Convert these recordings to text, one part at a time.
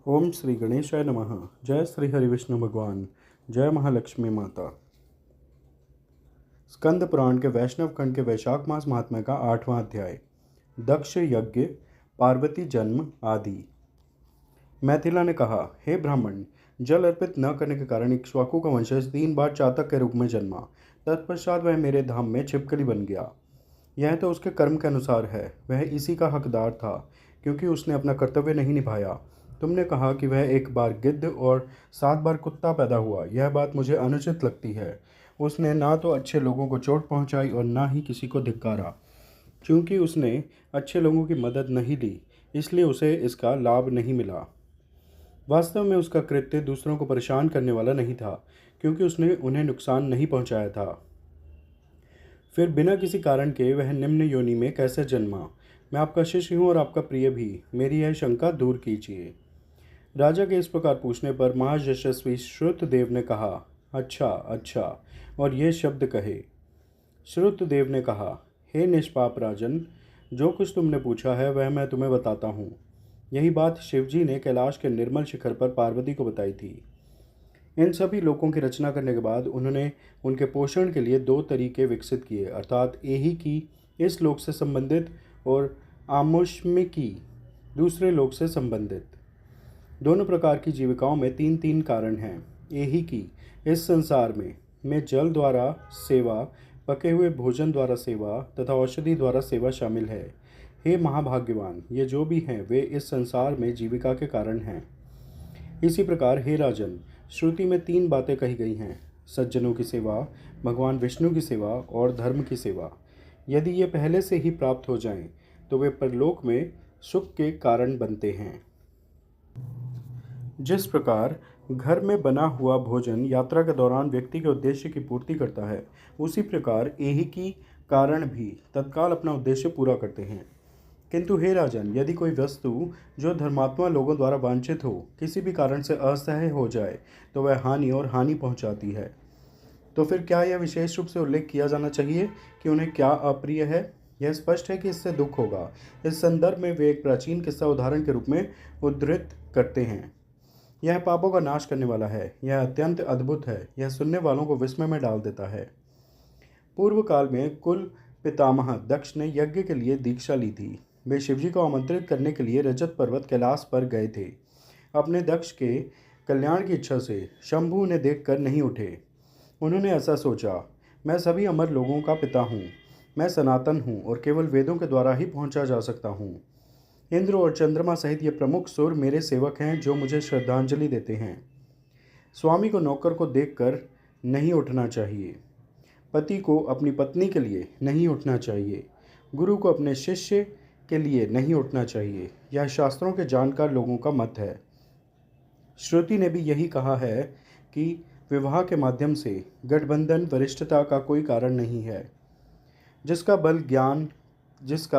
ओम श्री गणेशाय नमः। जय श्री हरि विष्णु भगवान। जय महालक्ष्मी माता। स्कंद पुराण के वैष्णव खंड के वैशाख मास महात्म्य का 8वां अध्याय। दक्ष यज्ञ, पार्वती जन्म आदि। मैथिला ने कहा, हे ब्राह्मण, जल अर्पित न करने के कारण इक्ष्वाकु का वंशज 3 बार चातक के रूप में जन्मा। तत्पश्चात वह मेरे धाम में छिपकली बन गया। यह तो उसके कर्म के अनुसार है। वह इसी का हकदार था, क्योंकि उसने अपना कर्तव्य नहीं निभाया। तुमने कहा कि वह 1 बार गिद्ध और 7 बार कुत्ता पैदा हुआ। यह बात मुझे अनुचित लगती है। उसने ना तो अच्छे लोगों को चोट पहुंचाई और ना ही किसी को धिक्कारा। चूंकि उसने अच्छे लोगों की मदद नहीं ली, इसलिए उसे इसका लाभ नहीं मिला। वास्तव में उसका कृत्य दूसरों को परेशान करने वाला नहीं था, क्योंकि उसने उन्हें नुकसान नहीं पहुंचाया था। फिर बिना किसी कारण के वह निम्न योनि में कैसे जन्मा? मैं आपका शिष्य हूँ और आपका प्रिय भी। मेरी यह शंका दूर कीजिए। राजा के इस प्रकार पूछने पर महायशस्वी श्रुतदेव ने कहा, अच्छा अच्छा, और ये शब्द कहे। श्रुतदेव ने कहा, हे निष्पाप राजन, जो कुछ तुमने पूछा है वह मैं तुम्हें बताता हूँ। यही बात शिवजी ने कैलाश के निर्मल शिखर पर पार्वती को बताई थी। इन सभी लोकों की रचना करने के बाद उन्होंने उनके पोषण के लिए 2 तरीके विकसित किए, अर्थात एहिकी, इस लोक से संबंधित, और आमुष्मिकी, दूसरे लोक से संबंधित। दोनों प्रकार की जीविकाओं में 3-3 कारण हैं। एहिकी, इस संसार में जल द्वारा सेवा, पके हुए भोजन द्वारा सेवा तथा औषधि द्वारा सेवा शामिल है। हे महाभाग्यवान, ये जो भी हैं वे इस संसार में जीविका के कारण हैं। इसी प्रकार हे राजन, श्रुति में 3 बातें कही गई हैं, सज्जनों की सेवा, भगवान विष्णु की सेवा और धर्म की सेवा। यदि ये पहले से ही प्राप्त हो जाएं, तो वे परलोक में सुख के कारण बनते हैं। जिस प्रकार घर में बना हुआ भोजन यात्रा के दौरान व्यक्ति के उद्देश्य की पूर्ति करता है, उसी प्रकार एहिकी कारण भी तत्काल अपना उद्देश्य पूरा करते हैं। किंतु हे राजन, यदि कोई वस्तु जो धर्मात्मा लोगों द्वारा वांछित हो किसी भी कारण से असह्य हो जाए, तो वह हानि पहुंचाती है। तो फिर क्या यह विशेष रूप से उल्लेख किया जाना चाहिए कि उन्हें क्या अप्रिय है? यह स्पष्ट है कि इससे दुख होगा। इस संदर्भ में वे एक प्राचीन किस्सा उदाहरण के रूप में उद्धृत करते हैं। यह पापों का नाश करने वाला है। यह अत्यंत अद्भुत है। यह सुनने वालों को विस्मय में डाल देता है। पूर्व काल में कुल पितामह दक्ष ने यज्ञ के लिए दीक्षा ली थी। वे शिवजी को आमंत्रित करने के लिए रजत पर्वत कैलाश पर गए थे। अपने दक्ष के कल्याण की इच्छा से शंभु उन्हें देखकर नहीं उठे। उन्होंने ऐसा सोचा, मैं सभी अमर लोगों का पिता हूँ, मैं सनातन हूँ और केवल वेदों के द्वारा ही पहुँचा जा सकता हूँ। इंद्र और चंद्रमा सहित ये प्रमुख सुर मेरे सेवक हैं जो मुझे श्रद्धांजलि देते हैं। स्वामी को नौकर को देखकर नहीं उठना चाहिए, पति को अपनी पत्नी के लिए नहीं उठना चाहिए, गुरु को अपने शिष्य के लिए नहीं उठना चाहिए। यह शास्त्रों के जानकार लोगों का मत है। श्रुति ने भी यही कहा है कि विवाह के माध्यम से गठबंधन वरिष्ठता का कोई कारण नहीं है। जिसका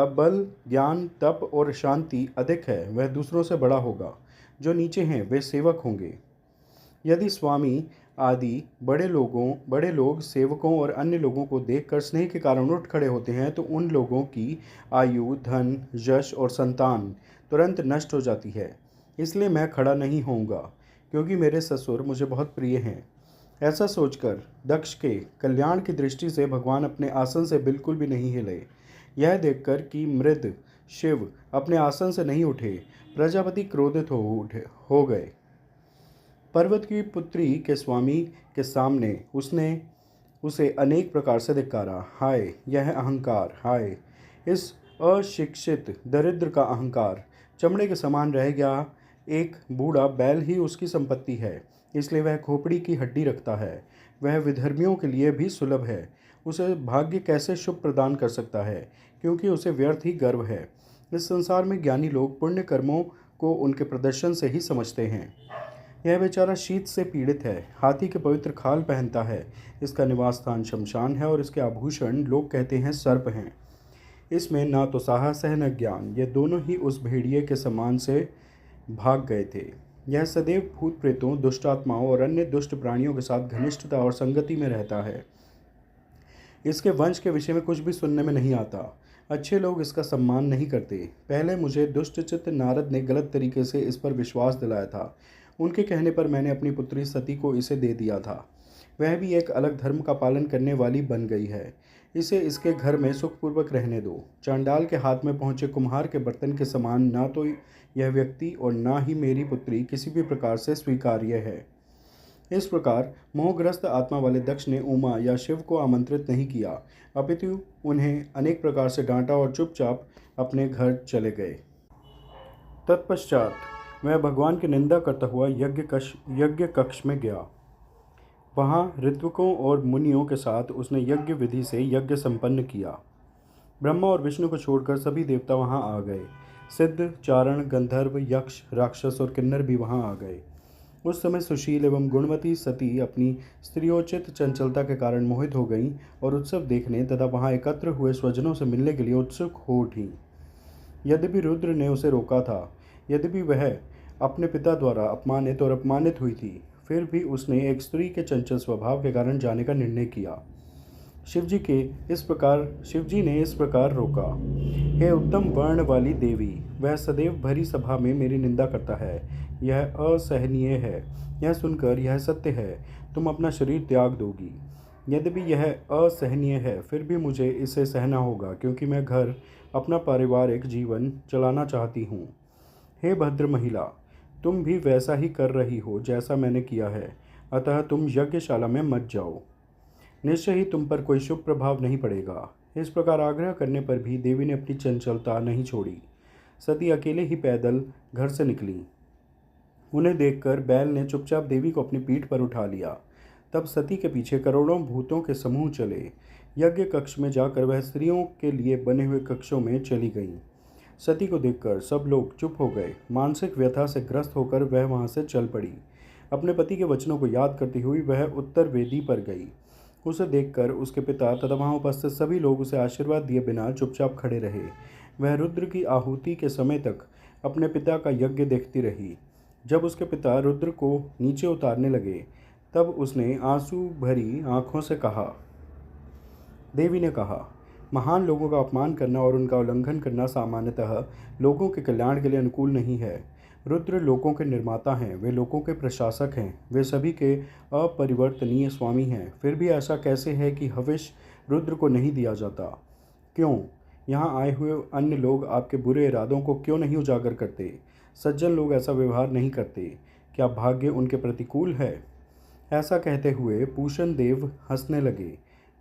बल ज्ञान तप और शांति अधिक है वह दूसरों से बड़ा होगा। जो नीचे हैं वे सेवक होंगे। यदि स्वामी आदि बड़े लोग सेवकों और अन्य लोगों को देखकर स्नेह के कारण उठ खड़े होते हैं, तो उन लोगों की आयु, धन, यश और संतान तुरंत नष्ट हो जाती है। इसलिए मैं खड़ा नहीं होऊंगा, क्योंकि मेरे ससुर मुझे बहुत प्रिय हैं। ऐसा सोचकर दक्ष के कल्याण की दृष्टि से भगवान अपने आसन से बिल्कुल भी नहीं हिले। यह देखकर कि मृद शिव अपने आसन से नहीं उठे, प्रजापति क्रोधित हो गए। पर्वत की पुत्री के स्वामी के सामने उसने उसे अनेक प्रकार से धिक्कारा। हाय यह अहंकार, हाय इस अशिक्षित दरिद्र का अहंकार, चमड़े के समान रह गया। एक बूढ़ा बैल ही उसकी संपत्ति है, इसलिए वह खोपड़ी की हड्डी रखता है। वह विधर्मियों के लिए भी सुलभ है। उसे भाग्य कैसे शुभ प्रदान कर सकता है, क्योंकि उसे व्यर्थ ही गर्व है। इस संसार में ज्ञानी लोग पुण्य कर्मों को उनके प्रदर्शन से ही समझते हैं। यह बेचारा शीत से पीड़ित है, हाथी के पवित्र खाल पहनता है। इसका निवास स्थान शमशान है और इसके आभूषण लोग कहते हैं सर्प हैं। इसमें ना तो साहस है न ज्ञान। ये दोनों ही उस भेड़िए के समान से भाग गए थे। यह सदैव भूत प्रेतों, दुष्ट आत्माओं और अन्य दुष्ट प्राणियों के साथ घनिष्ठता और संगति में रहता है। इसके वंश के विषय में कुछ भी सुनने में नहीं आता। अच्छे लोग इसका सम्मान नहीं करते। पहले मुझे दुष्टचित्त नारद ने गलत तरीके से इस पर विश्वास दिलाया था। उनके कहने पर मैंने अपनी पुत्री सती को इसे दे दिया था। वह भी एक अलग धर्म का पालन करने वाली बन गई है। इसे इसके घर में सुखपूर्वक रहने दो। चांडाल के हाथ में पहुंचे कुम्हार के बर्तन के समान ना तो यह व्यक्ति और ना ही मेरी पुत्री किसी भी प्रकार से स्वीकार्य है। इस प्रकार मोहग्रस्त आत्मा वाले दक्ष ने उमा या शिव को आमंत्रित नहीं किया, अपितु उन्हें अनेक प्रकार से डांटा और चुपचाप अपने घर चले गए। तत्पश्चात वह भगवान की निंदा करता हुआ यज्ञ कक्ष में गया। वहाँ ऋत्विकों और मुनियों के साथ उसने यज्ञ विधि से यज्ञ संपन्न किया। ब्रह्मा और विष्णु को छोड़कर सभी देवता वहाँ आ गए। सिद्ध, चारण, गंधर्व, यक्ष, राक्षस और किन्नर भी वहाँ आ गए। उस समय सुशील एवं गुणवती सती अपनी स्त्रियोचित चंचलता के कारण मोहित हो गईं और उत्सव देखने तथा वहां एकत्र हुए स्वजनों से मिलने के लिए उत्सुक हो उठीं। यद्यपि रुद्र ने उसे रोका था, यद्यपि वह अपने पिता द्वारा अपमानित और अपमानित हुई थी, फिर भी उसने एक स्त्री के चंचल स्वभाव के कारण जाने का निर्णय किया। शिवजी ने इस प्रकार रोका। हे उत्तम वर्ण वाली देवी, वह सदैव भरी सभा में मेरी निंदा करता है। यह असहनीय है। यह सुनकर यह सत्य है, तुम अपना शरीर त्याग दोगी। यद्यपि यह असहनीय है, फिर भी मुझे इसे सहना होगा, क्योंकि मैं घर अपना पारिवारिक जीवन चलाना चाहती हूँ। हे भद्र महिला, तुम भी वैसा ही कर रही हो जैसा मैंने किया है, अतः तुम यज्ञशाला में मत जाओ। निश्चय ही तुम पर कोई शुभ प्रभाव नहीं पड़ेगा। इस प्रकार आग्रह करने पर भी देवी ने अपनी चंचलता नहीं छोड़ी। सती अकेले ही पैदल घर से निकली। उन्हें देखकर बैल ने चुपचाप देवी को अपनी पीठ पर उठा लिया। तब सती के पीछे करोड़ों भूतों के समूह चले। यज्ञ कक्ष में जाकर वह स्त्रियों के लिए बने हुए कक्षों में चली गईं। सती को देखकर सब लोग चुप हो गए। मानसिक व्यथा से ग्रस्त होकर वह वहां से चल पड़ी। अपने पति के वचनों को याद करती हुई वह उत्तर वेदी पर गई। उसे देखकर उसके पिता तथा वहां उपस्थित सभी लोग उसे आशीर्वाद दिए बिना चुपचाप खड़े रहे। वह रुद्र की आहुति के समय तक अपने पिता का यज्ञ देखती रही। जब उसके पिता रुद्र को नीचे उतारने लगे, तब उसने आंसू भरी आंखों से कहा। देवी ने कहा, महान लोगों का अपमान करना और उनका उल्लंघन करना सामान्यतः लोगों के कल्याण के लिए अनुकूल नहीं है। रुद्र लोकों के निर्माता हैं, वे लोगों के प्रशासक हैं, वे सभी के अपरिवर्तनीय स्वामी हैं। फिर भी ऐसा कैसे है कि हविष रुद्र को नहीं दिया जाता? क्यों? यहाँ आए हुए अन्य लोग आपके बुरे इरादों को क्यों नहीं उजागर करते? सज्जन लोग ऐसा व्यवहार नहीं करते। क्या भाग्य उनके प्रतिकूल है? ऐसा कहते हुए पूषण देव हंसने लगे।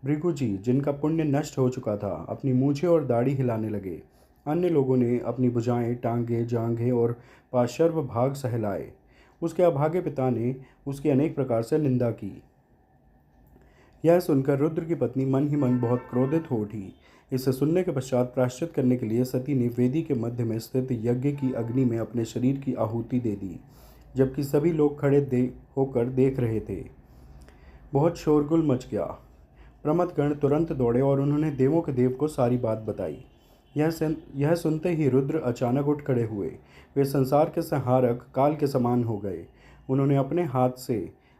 भृगु जी, जिनका पुण्य नष्ट हो चुका था, अपनी मूछें और दाढ़ी हिलाने लगे। अन्य लोगों ने अपनी भुजाएं, टांगें, जांघें और पार्श्व भाग सहलाए। उसके अभागे पिता ने उसकी अनेक प्रकार से निंदा की। यह सुनकर रुद्र की पत्नी मन ही मन बहुत क्रोधित हो उठी। इसे सुनने के पश्चात प्रायश्चित करने के लिए सती ने वेदी के मध्य में स्थित यज्ञ की अग्नि में अपने शरीर की आहुति दे दी, जबकि सभी लोग खड़े होकर देख रहे थे। बहुत शोरगुल मच गया। प्रमथगण तुरंत दौड़े और उन्होंने देवों के देव को सारी बात बताई। यह सुनते ही रुद्र अचानक उठ खड़े हुए। वे संसार के संहारक काल के समान हो गए। उन्होंने अपने हाथ से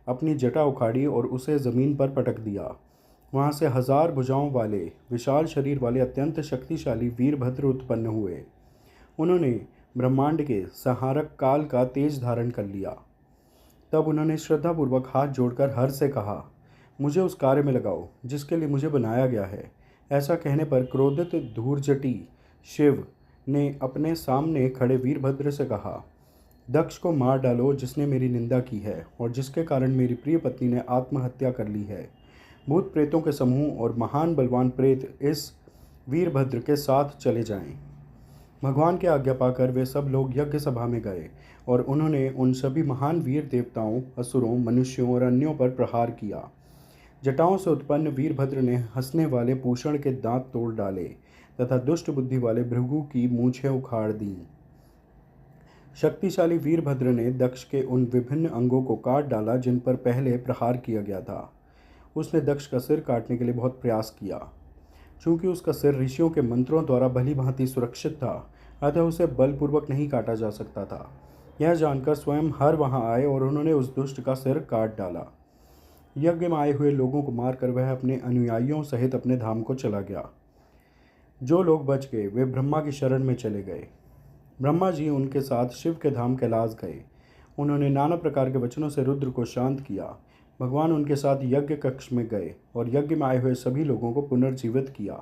अपनी जटा उखाड़ी और उसे ज़मीन पर पटक दिया। वहाँ से 1000 भुजाओं वाले विशाल शरीर वाले अत्यंत शक्तिशाली वीरभद्र उत्पन्न हुए। उन्होंने ब्रह्मांड के संहारक काल का तेज धारण कर लिया। तब उन्होंने श्रद्धापूर्वक हाथ जोड़कर हर से कहा, मुझे उस कार्य में लगाओ जिसके लिए मुझे बनाया गया है। ऐसा कहने पर क्रोधित धूर्जटी शिव ने अपने सामने खड़े वीरभद्र से कहा, दक्ष को मार डालो, जिसने मेरी निंदा की है और जिसके कारण मेरी प्रिय पत्नी ने आत्महत्या कर ली है। भूत प्रेतों के समूह और महान बलवान प्रेत इस वीरभद्र के साथ चले जाएं। भगवान की आज्ञा पाकर वे सब लोग यज्ञ सभा में गए और उन्होंने उन सभी महान वीर देवताओं, असुरों, मनुष्यों और अन्यों पर प्रहार किया। जटाओं से उत्पन्न वीरभद्र ने हंसने वाले पूषण के दांत तोड़ डाले तथा दुष्ट बुद्धि वाले भृगु की मूछें उखाड़ दी। शक्तिशाली वीरभद्र ने दक्ष के उन विभिन्न अंगों को काट डाला जिन पर पहले प्रहार किया गया था। उसने दक्ष का सिर काटने के लिए बहुत प्रयास किया। चूंकि उसका सिर ऋषियों के मंत्रों द्वारा भली भांति सुरक्षित था, अतः उसे बलपूर्वक नहीं काटा जा सकता था। यह जानकर स्वयं हर वहां आए और उन्होंने उस दुष्ट का सिर काट डाला। यज्ञ में आए हुए लोगों को मारकर वह अपने अनुयायियों सहित अपने धाम को चला गया। जो लोग बच गए वे ब्रह्मा की शरण में चले गए। ब्रह्मा जी उनके साथ शिव के धाम कैलाश गए। उन्होंने नाना प्रकार के वचनों से रुद्र को शांत किया। भगवान उनके साथ यज्ञ कक्ष में गए और यज्ञ में आए हुए सभी लोगों को पुनर्जीवित किया।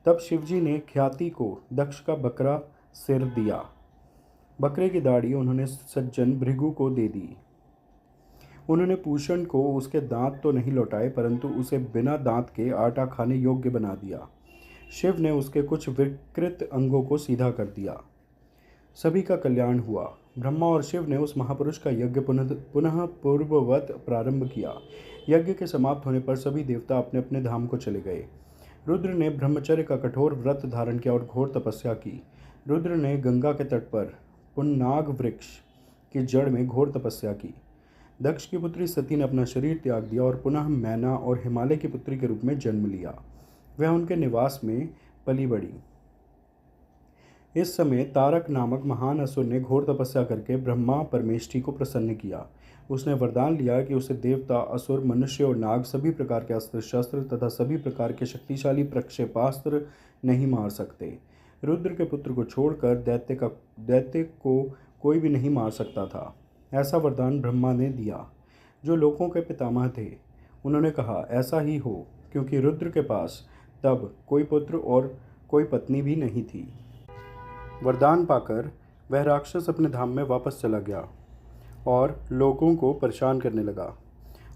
तब शिवजी ने ख्याति को दक्ष का बकरा सिर दिया। बकरे की दाढ़ी उन्होंने सज्जन भृगु को दे दी। उन्होंने पूषण को उसके दांत तो नहीं लौटाए परंतु उसे बिना दांत के आटा खाने योग्य बना दिया। शिव ने उसके कुछ विकृत अंगों को सीधा कर दिया। सभी का कल्याण हुआ। ब्रह्मा और शिव ने उस महापुरुष का यज्ञ पुनः पूर्ववत प्रारंभ किया। यज्ञ के समाप्त होने पर सभी देवता अपने अपने धाम को चले गए। रुद्र ने ब्रह्मचर्य का कठोर व्रत धारण किया और घोर तपस्या की। रुद्र ने गंगा के तट पर पुन्नाग वृक्ष की जड़ में घोर तपस्या की। दक्ष की पुत्री सती ने अपना शरीर त्याग दिया और पुनः मैना और हिमालय की पुत्री के रूप में जन्म लिया। वह उनके निवास में पली बढ़ी। इस समय तारक नामक महान असुर ने घोर तपस्या करके ब्रह्मा परमेष्ठी को प्रसन्न किया। उसने वरदान लिया कि उसे देवता, असुर, मनुष्य और नाग सभी प्रकार के अस्त्र शस्त्र तथा सभी प्रकार के शक्तिशाली प्रक्षेपास्त्र नहीं मार सकते। रुद्र के पुत्र को छोड़कर दैत्य को कोई भी नहीं मार सकता था। ऐसा वरदान ब्रह्मा ने दिया, जो लोकों के पितामह थे। उन्होंने कहा, ऐसा ही हो, क्योंकि रुद्र के पास तब कोई पुत्र और कोई पत्नी भी नहीं थी। वरदान पाकर वह राक्षस अपने धाम में वापस चला गया और लोगों को परेशान करने लगा।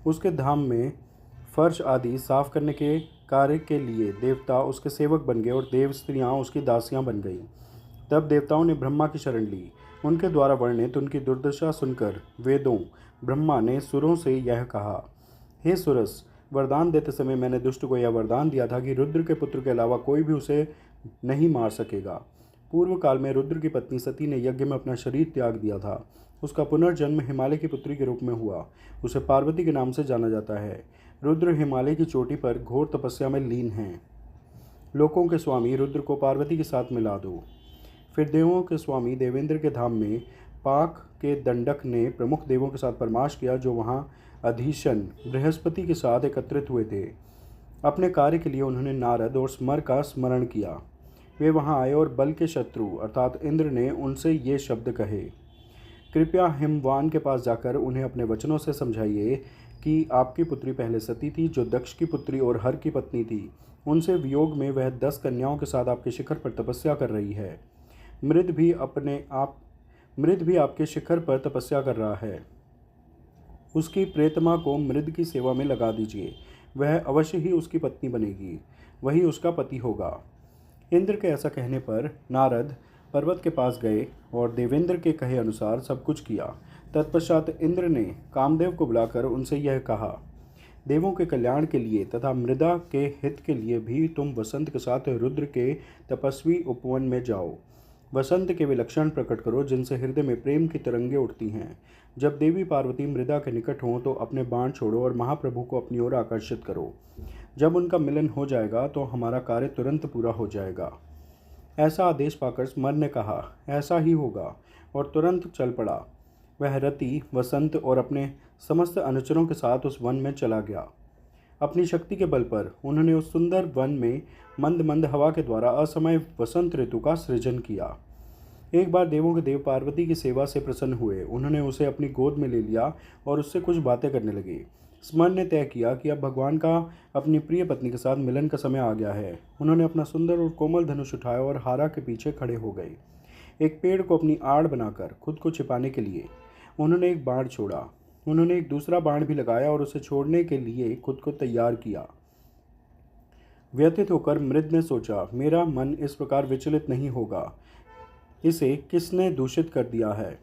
उसके धाम में फर्श आदि साफ करने के कार्य के लिए देवता उसके सेवक बन गए और देव स्त्रियाँ उसकी दासियाँ बन गईं। तब देवताओं ने ब्रह्मा की शरण ली। उनके द्वारा वर्णित उनकी दुर्दशा सुनकर वेदों ब्रह्मा ने सुरों से यह कहा, हे सुरस, वरदान देते समय मैंने दुष्ट को यह वरदान दिया था कि रुद्र के पुत्र के अलावा कोई भी उसे नहीं मार सकेगा। पूर्व काल में रुद्र की पत्नी सती ने यज्ञ में अपना शरीर त्याग दिया था। उसका पुनर्जन्म हिमालय की पुत्री के रूप में हुआ। उसे पार्वती के नाम से जाना जाता है। रुद्र हिमालय की चोटी पर घोर तपस्या में लीन हैं। लोकों के स्वामी रुद्र को पार्वती के साथ मिला दो। फिर देवों के स्वामी देवेंद्र के धाम में पाक के दंडक ने प्रमुख देवों के साथ परामर्श किया, जो वहाँ अधीशन बृहस्पति के साथ एकत्रित हुए थे। अपने कार्य के लिए उन्होंने नारद और स्मर का स्मरण किया। वे वहां आए और बल के शत्रु अर्थात इंद्र ने उनसे ये शब्द कहे, कृपया हिमवान के पास जाकर उन्हें अपने वचनों से समझाइए कि आपकी पुत्री पहले सती थी, जो दक्ष की पुत्री और हर की पत्नी थी। उनसे वियोग में वह 10 कन्याओं के साथ आपके शिखर पर तपस्या कर रही है। मृद भी आपके शिखर पर तपस्या कर रहा है। उसकी प्रेतमा को मृद की सेवा में लगा दीजिए। वह अवश्य ही उसकी पत्नी बनेगी, वही उसका पति होगा। इंद्र के ऐसा कहने पर नारद पर्वत के पास गए और देवेंद्र के कहे अनुसार सब कुछ किया। तत्पश्चात इंद्र ने कामदेव को बुलाकर उनसे यह कहा, देवों के कल्याण के लिए तथा मृदा के हित के लिए भी तुम वसंत के साथ रुद्र के तपस्वी उपवन में जाओ। वसंत के वे लक्षण प्रकट करो जिनसे हृदय में प्रेम की तरंगें उठती हैं। जब देवी पार्वती मृदा के निकट हों तो अपने बाण छोड़ो और महाप्रभु को अपनी ओर आकर्षित करो। जब उनका मिलन हो जाएगा तो हमारा कार्य तुरंत पूरा हो जाएगा। ऐसा आदेश पाकर स्मर ने कहा, ऐसा ही होगा, और तुरंत चल पड़ा। वह रति, वसंत और अपने समस्त अनुचरों के साथ उस वन में चला गया। अपनी शक्ति के बल पर उन्होंने उस सुंदर वन में मंद मंद हवा के द्वारा असमय वसंत ऋतु का सृजन किया। एक बार देवों के देव पार्वती की सेवा से प्रसन्न हुए। उन्होंने उसे अपनी गोद में ले लिया और उससे कुछ बातें करने लगे। स्मर ने तय किया कि अब भगवान का अपनी प्रिय पत्नी के साथ मिलन का समय आ गया है। उन्होंने अपना सुंदर और कोमल धनुष उठाया और हारा के पीछे खड़े हो गए। एक पेड़ को अपनी आड़ बनाकर खुद को छिपाने के लिए उन्होंने एक बाण छोड़ा। उन्होंने एक दूसरा बाण भी लगाया और उसे छोड़ने के लिए खुद को तैयार किया। व्यथित होकर मृद ने सोचा, मेरा मन इस प्रकार विचलित नहीं होगा, इसे किसने दूषित कर दिया है।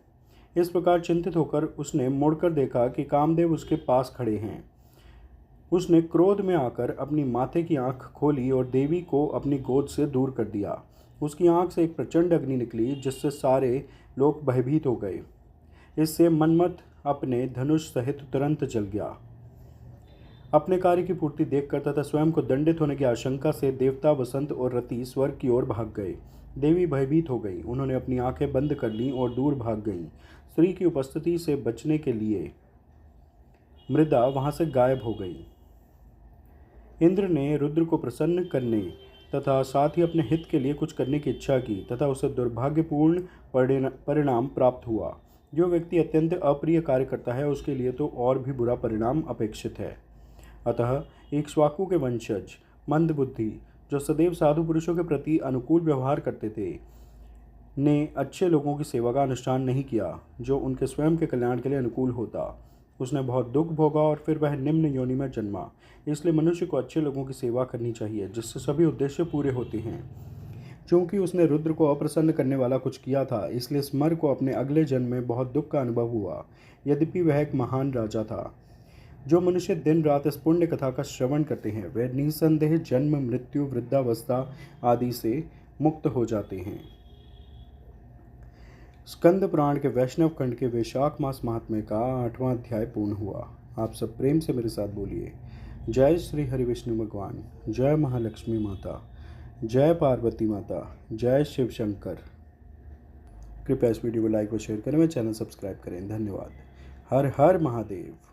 इस प्रकार चिंतित होकर उसने मुड़कर देखा कि कामदेव उसके पास खड़े हैं। उसने क्रोध में आकर अपनी माथे की आंख खोली और देवी को अपनी गोद से दूर कर दिया। उसकी आंख से एक प्रचंड अग्नि निकली जिससे सारे लोग भयभीत हो गए। इससे मनमत अपने धनुष सहित तुरंत जल गया। अपने कार्य की पूर्ति देखकर तथा स्वयं को दंडित होने की आशंका से देवता वसंत और रति स्वर्ग की ओर भाग गए। देवी भयभीत हो गई। उन्होंने अपनी आंखें बंद कर लीं और दूर भाग गईं। स्त्री की उपस्थिति से बचने के लिए मृदा वहां से गायब हो गई। इंद्र ने रुद्र को प्रसन्न करने तथा साथ ही अपने हित के लिए कुछ करने की इच्छा की तथा उसे दुर्भाग्यपूर्ण परिणाम प्राप्त हुआ। जो व्यक्ति अत्यंत अप्रिय कार्य करता है उसके लिए तो और भी बुरा परिणाम अपेक्षित है। अतः इक्ष्वाकु के वंशज मंदबुद्धि, जो सदैव साधु पुरुषों के प्रति अनुकूल व्यवहार करते थे, ने अच्छे लोगों की सेवा का अनुष्ठान नहीं किया जो उनके स्वयं के कल्याण के लिए अनुकूल होता। उसने बहुत दुख भोगा और फिर वह निम्न योनि में जन्मा। इसलिए मनुष्य को अच्छे लोगों की सेवा करनी चाहिए जिससे सभी उद्देश्य पूरे होते हैं। क्योंकि उसने रुद्र को अप्रसन्न करने वाला कुछ किया था, इसलिए स्मर को अपने अगले जन्म में बहुत दुख का अनुभव हुआ। यद्यपि वह एक महान राजा था। जो मनुष्य दिन रात इस पुण्य कथा का श्रवण करते हैं वे निसंदेह जन्म मृत्यु वृद्धावस्था आदि से मुक्त हो जाते हैं। स्कंद पुराण के वैष्णव खंड के वैशाख मास महात्म्य का 8वां अध्याय पूर्ण हुआ। आप सब प्रेम से मेरे साथ बोलिए, जय श्री हरि विष्णु भगवान, जय महालक्ष्मी माता, जय पार्वती माता, जय शिव शंकर। कृपया इस वीडियो को लाइक और शेयर करें, मेरे चैनल सब्सक्राइब करें। धन्यवाद। हर हर महादेव।